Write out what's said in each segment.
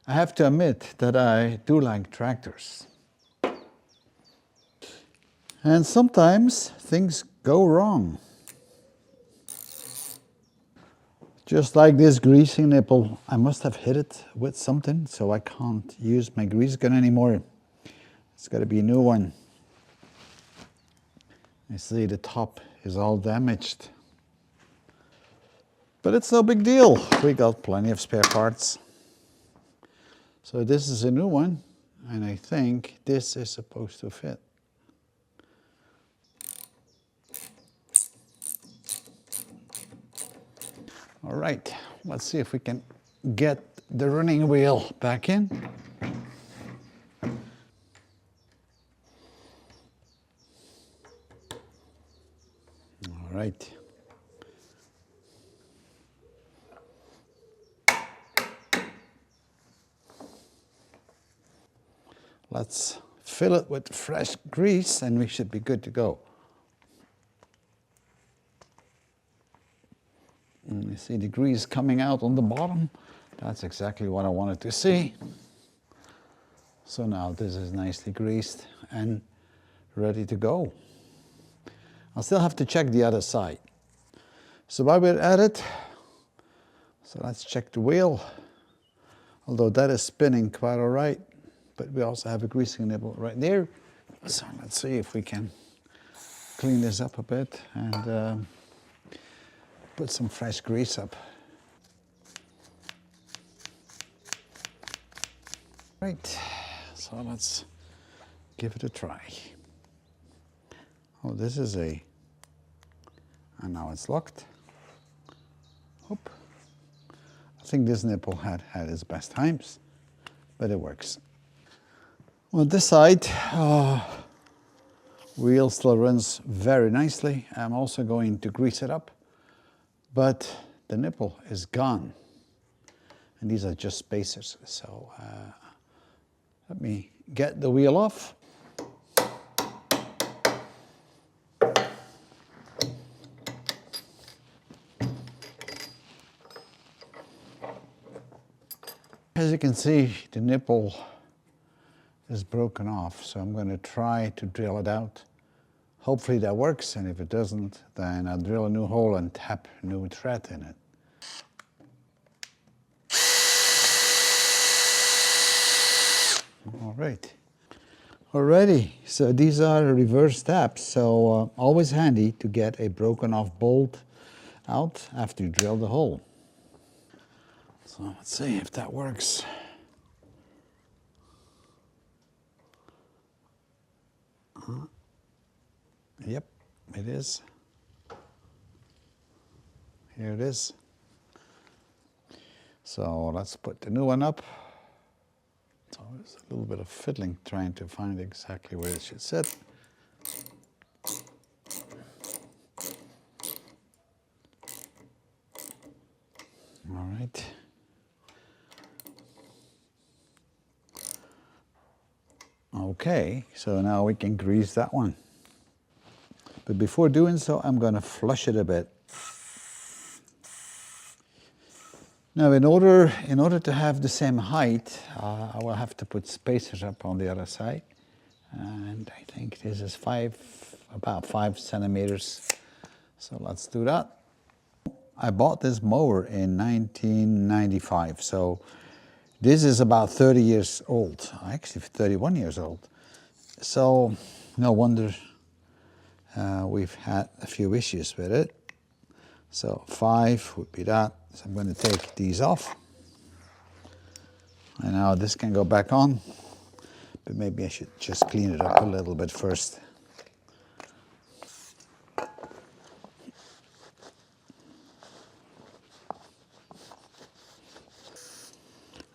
I have to admit that I do like tractors. And sometimes things go wrong. Just like this greasing nipple, I must have hit it with something, so I can't use my grease gun anymore. It's got to be a new one. You see the top is all damaged. But it's no big deal. We got plenty of spare parts. So this is a new one, and I think this is supposed to fit. All right, let's see if we can get the running wheel back in. All right. Let's fill it with fresh grease and we should be good to go. And you see the grease coming out on the bottom. That's exactly what I wanted to see. So now this is nicely greased and ready to go. I'll still have to check the other side. So while we're at it, so let's check the wheel. Although that is spinning quite all right, but we also have a greasing nipple right there. So let's see if we can clean this up a bit and put some fresh grease up. Right, so let's give it a try. Oh, this is and now it's locked. Hope. I think this nipple had its best times, but it works. On this side, wheel still runs very nicely. I'm also going to grease it up, but the nipple is gone. And these are just spacers, so let me get the wheel off. As you can see, the nipple is broken off, so I'm going to try to drill it out. Hopefully that works, and if it doesn't, then I'll drill a new hole and tap a new thread in it. All right. Alrighty, so these are reverse taps, so always handy to get a broken off bolt out after you drill the hole. So let's see if that works. Yep, it is. Here it is. So let's put the new one up. It's always a little bit of fiddling trying to find exactly where it should sit. All right. Okay, so now we can grease that one. But before doing so, I'm going to flush it a bit. Now, in order to have the same height, I will have to put spacers up on the other side. And I think this is about 5 centimeters. So let's do that. I bought this mower in 1995, so this is about 30 years old, actually 31 years old. So no wonder we've had a few issues with it. So 5 would be that. So I'm going to take these off. And now this can go back on, but maybe I should just clean it up a little bit first.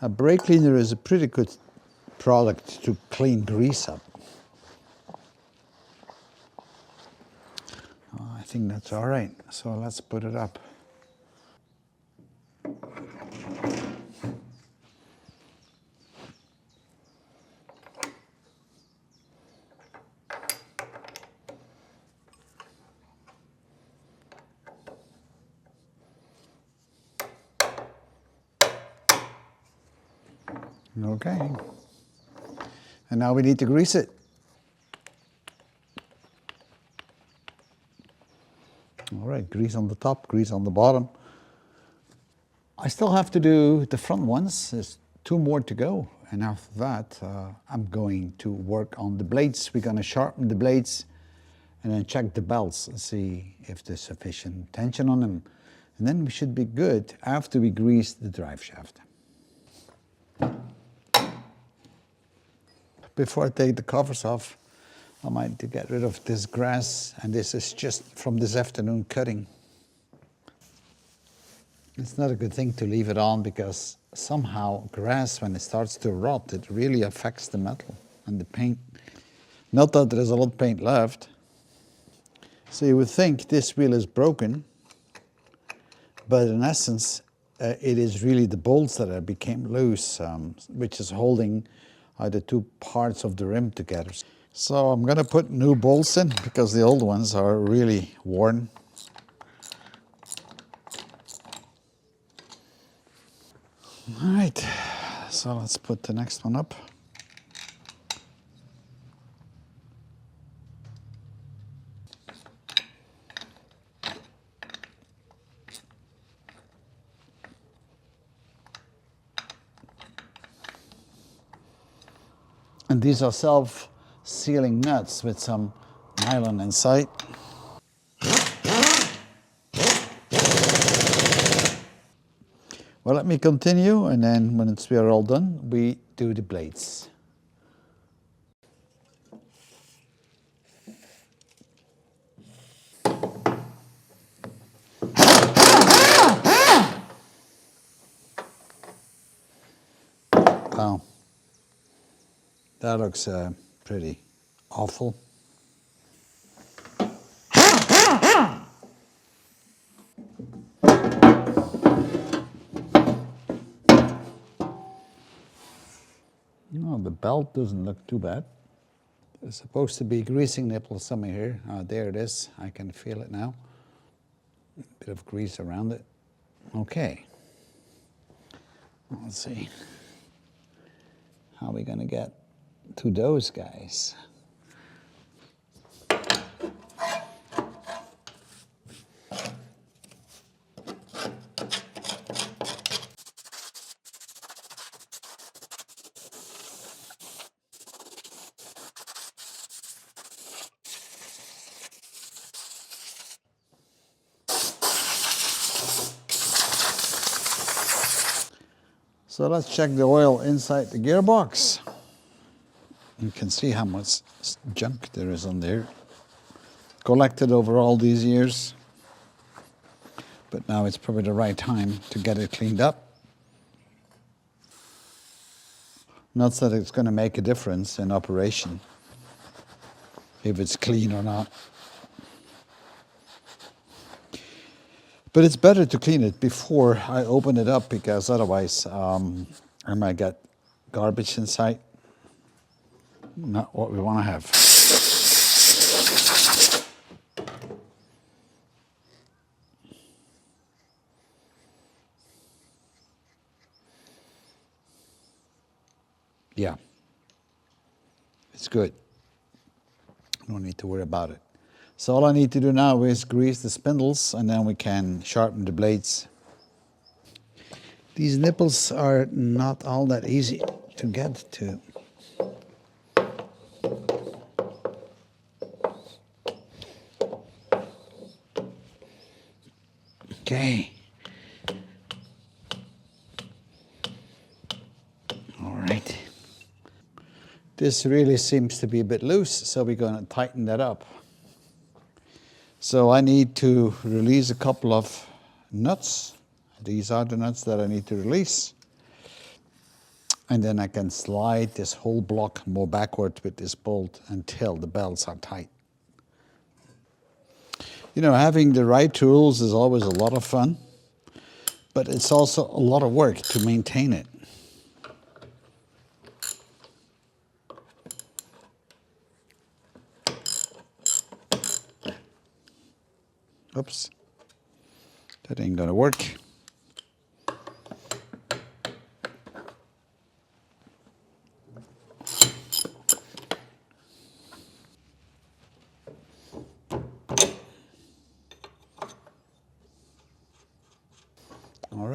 A brake cleaner is a pretty good product to clean grease up. I think that's all right. So let's put it up. Okay. And now we need to grease it. All right, grease on the top, grease on the bottom. I still have to do the front ones. There's 2 more to go. And after that, I'm going to work on the blades. We're going to sharpen the blades and then check the belts and see if there's sufficient tension on them. And then we should be good after we grease the drive shaft. Before I take the covers off, I might to get rid of this grass, and this is just from this afternoon cutting. It's not a good thing to leave it on because somehow grass, when it starts to rot, it really affects the metal and the paint. Not that there is a lot of paint left. So you would think this wheel is broken, but in essence, it is really the bolts that became loose, which is holding the 2 parts of the rim together. So I'm going to put new bolts in because the old ones are really worn. All right, so let's put the next one up. And these are self-sealing nuts with some nylon inside. Well, let me continue, and then when we are all done, we do the blades. Wow, that looks pretty awful. The belt doesn't look too bad. There's supposed to be greasing nipple somewhere here. There it is. I can feel it now. A bit of grease around it. Okay. Let's see. How are we going to get to those guys? So let's check the oil inside the gearbox. You can see how much junk there is on there. Collected over all these years. But now it's probably the right time to get it cleaned up. Not that it's going to make a difference in operation, if it's clean or not. But it's better to clean it before I open it up, because otherwise I might get garbage inside. Not what we want to have. Yeah, it's good. No need to worry about it. So all I need to do now is grease the spindles, and then we can sharpen the blades. These nipples are not all that easy to get to. Okay. All right. This really seems to be a bit loose, so we're going to tighten that up. So I need to release a couple of nuts. These are the nuts that I need to release. And then I can slide this whole block more backward with this bolt until the belts are tight. You know, having the right tools is always a lot of fun, but it's also a lot of work to maintain it. Oops, that ain't gonna work.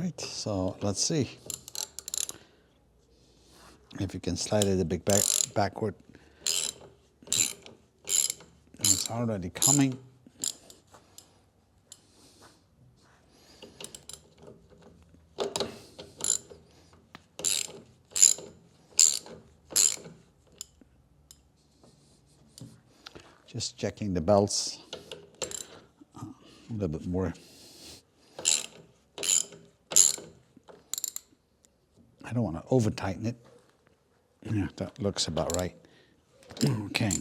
right, so let's see if you can slide it a bit backward. It's already coming. Just checking the belts a little bit more. I don't want to over tighten it. Yeah, that looks about right. Okay.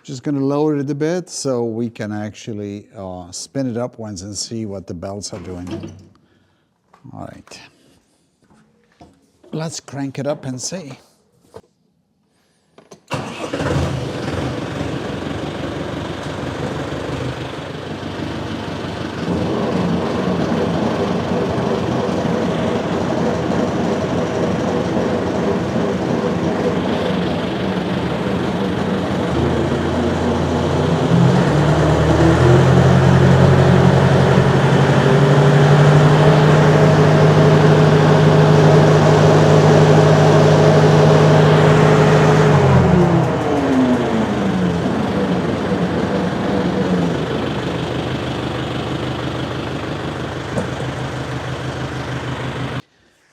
Just going to lower it a bit so we can actually spin it up once and see what the belts are doing. All right. Let's crank it up and see.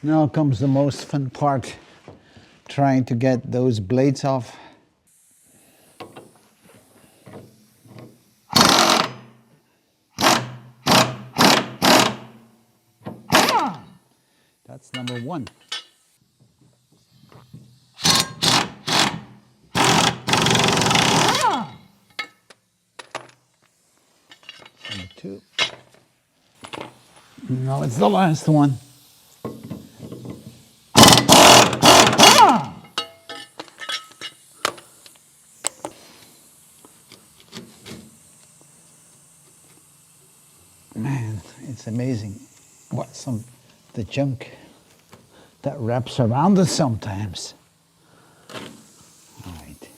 Now comes the most fun part, trying to get those blades off. That's number one. Number two. No, it's the last one. Man, it's amazing what the junk that wraps around us sometimes. All right.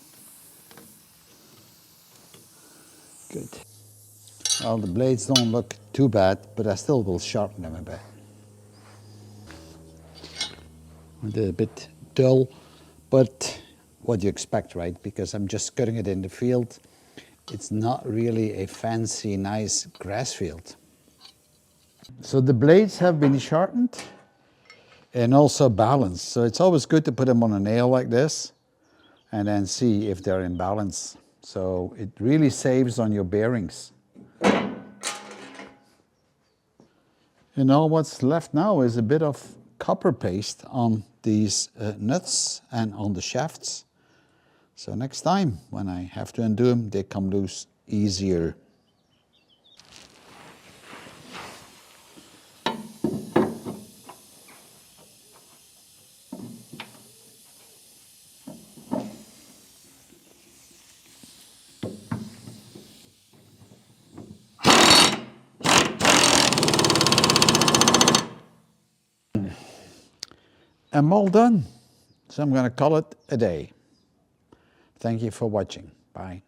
Good. Well, the blades don't look too bad, but I still will sharpen them a bit. They're a bit dull, but what do you expect, right? Because I'm just cutting it in the field. It's not really a fancy, nice grass field. So the blades have been sharpened and also balanced. So it's always good to put them on a nail like this and then see if they're in balance. So it really saves on your bearings. And all what's left now is a bit of copper paste on these nuts and on the shafts. So next time when I have to undo them, they come loose easier. I'm all done, so I'm going to call it a day. Thank you for watching. Bye.